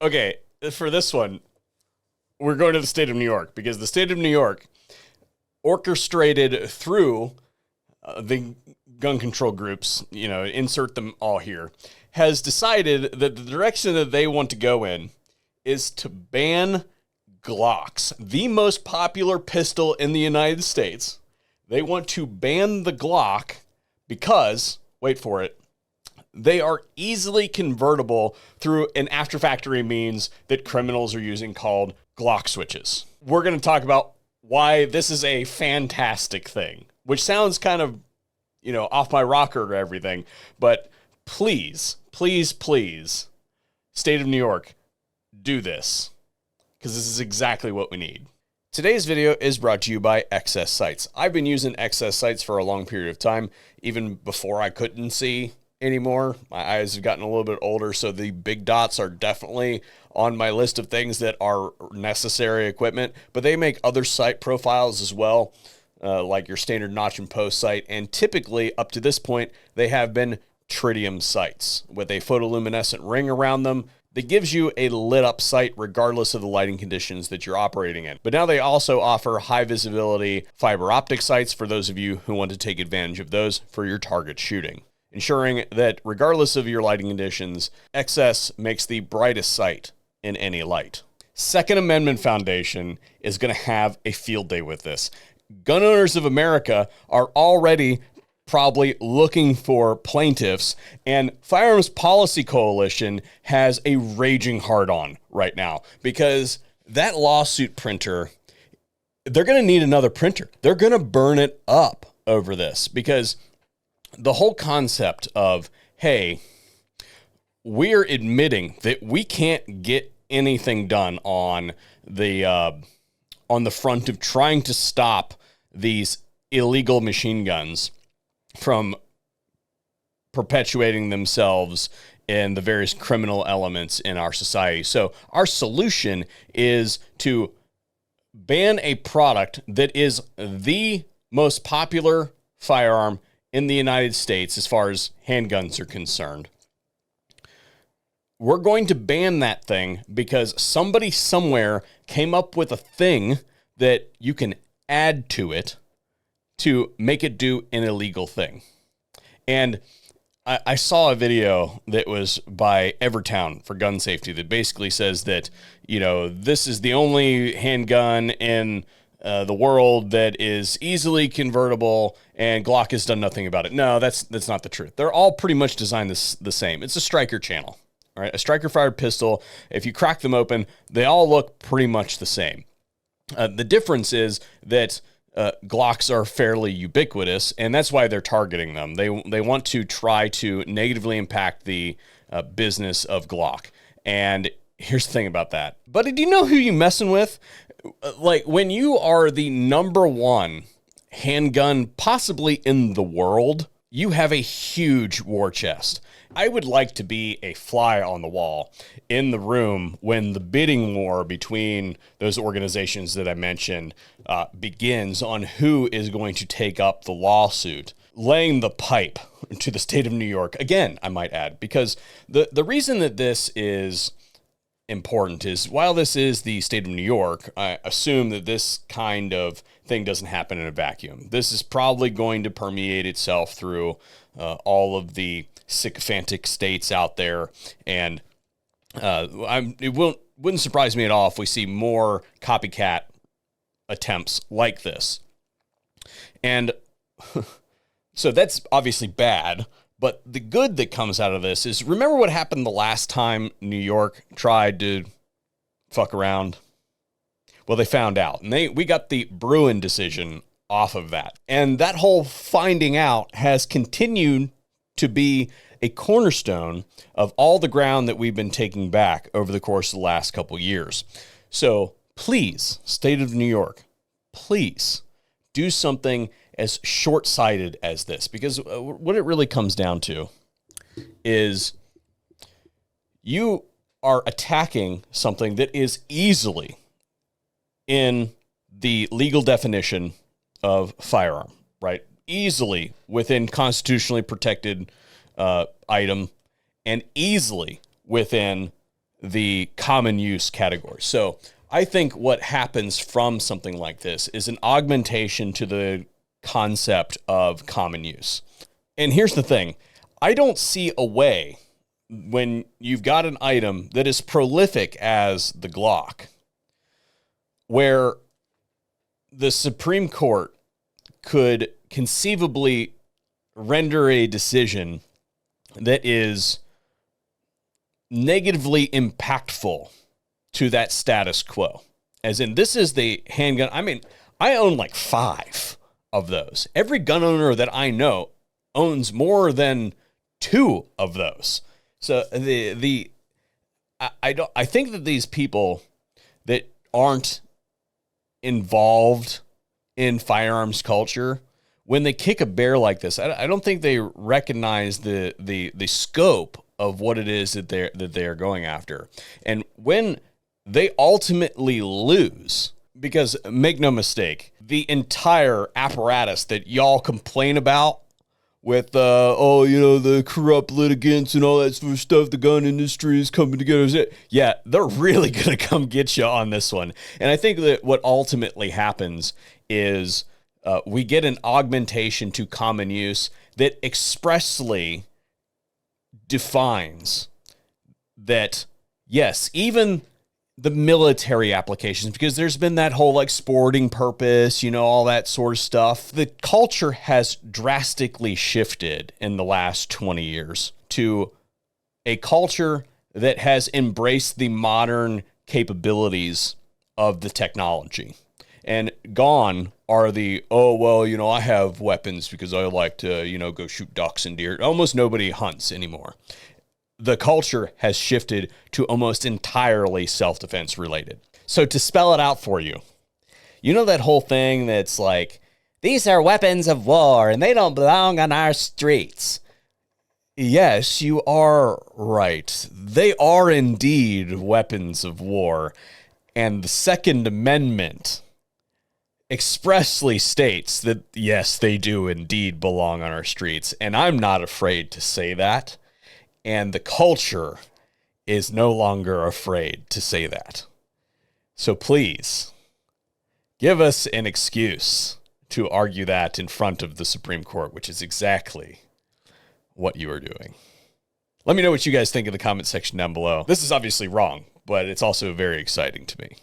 Okay, for this one, we're going to the state of New York because the state of New York, orchestrated through the gun control groups, insert them all here, has decided that the direction that they want to go in is to ban Glocks, the most popular pistol in the United States. They want to ban the Glock because, wait for it, they are easily convertible through an after-factory means that criminals are using called Glock switches. We're going to talk about why this is a fantastic thing, which sounds kind of, off my rocker or everything, but please, please, please, state of New York, do this, because this is exactly what we need. Today's video is brought to you by XS Sights. I've been using XS Sights for a long period of time, even before I couldn't see anymore. My eyes have gotten a little bit older, so the big dots are definitely on my list of things that are necessary equipment, but they make other sight profiles as well, like your standard notch and post sight, and typically, up to this point, they have been tritium sights with a photoluminescent ring around them that gives you a lit up sight regardless of the lighting conditions that you're operating in. But now they also offer high visibility fiber optic sights for those of you who want to take advantage of those for your target shooting, ensuring that regardless of your lighting conditions, XS makes the brightest sight in any light. Second Amendment Foundation is going to have a field day with this. Gun owners of America are already probably looking for plaintiffs, and Firearms Policy Coalition has a raging hard-on right now because that lawsuit printer, they're going to need another printer. They're going to burn it up over this because the whole concept of, hey, we're admitting that we can't get anything done on the front of trying to stop these illegal machine guns from perpetuating themselves in the various criminal elements in our society. So our solution is to ban a product that is the most popular firearm in the United States as far as handguns are concerned. We're going to ban that thing because somebody somewhere came up with a thing that you can add to it to make it do an illegal thing. And I saw a video that was by Evertown for gun safety that basically says that, this is the only handgun in the world that is easily convertible, and Glock has done nothing about it. No, that's not the truth. They're all pretty much designed the same. It's a striker channel, all right? A striker fired pistol. If you crack them open, they all look pretty much the same. The difference is that Glocks are fairly ubiquitous, and that's why they're targeting them. They want to try to negatively impact the business of Glock. And here's the thing about that. Buddy, do you know who you messing with? Like, when you are the number one handgun possibly in the world, you have a huge war chest. I would like to be a fly on the wall in the room when the bidding war between those organizations that I mentioned begins on who is going to take up the lawsuit, laying the pipe to the state of New York. Again, I might add, because the reason that this is important is while this is the state of New York, I assume that this kind of thing doesn't happen in a vacuum. This is probably going to permeate itself through all of the sycophantic states out there, and it wouldn't surprise me at all if we see more copycat attempts like this. And so that's obviously bad, but the good that comes out of this is, remember what happened the last time New York tried to fuck around? Well, they found out, and we got the Bruin decision off of that. And that whole finding out has continued to be a cornerstone of all the ground that we've been taking back over the course of the last couple years. So please, state of New York, please do something as short-sighted as this, because what it really comes down to is you are attacking something that is easily in the legal definition of firearm, right? Easily within constitutionally protected item, and easily within the common use category. So I think what happens from something like this is an augmentation to the concept of common use. And here's the thing. I don't see a way when you've got an item that is prolific as the Glock, where the Supreme Court could conceivably render a decision that is negatively impactful to that status quo. As in, this is the handgun. I mean, I own like 5 of those. Every gun owner that I know owns more than 2 of those. So I think that these people that aren't involved in firearms culture, when they kick a bear like this, I don't think they recognize the scope of what it is that they're going after. And when they ultimately lose, because make no mistake, the entire apparatus that y'all complain about with, the corrupt litigants and all that sort of stuff, the gun industry is coming together. Yeah, they're really going to come get you on this one. And I think that what ultimately happens is we get an augmentation to common use that expressly defines that, yes, even the military applications, because there's been that whole like sporting purpose, all that sort of stuff. The culture has drastically shifted in the last 20 years to a culture that has embraced the modern capabilities of the technology. And gone are the, I have weapons because I like to, go shoot ducks and deer. Almost nobody hunts anymore. The culture has shifted to almost entirely self-defense related. So to spell it out for you, that whole thing that's like, these are weapons of war and they don't belong on our streets. Yes, you are right. They are indeed weapons of war. And the Second Amendment expressly states that, yes, they do indeed belong on our streets. And I'm not afraid to say that. And the culture is no longer afraid to say that. So please, give us an excuse to argue that in front of the Supreme Court, which is exactly what you are doing. Let me know what you guys think in the comment section down below. This is obviously wrong, but it's also very exciting to me.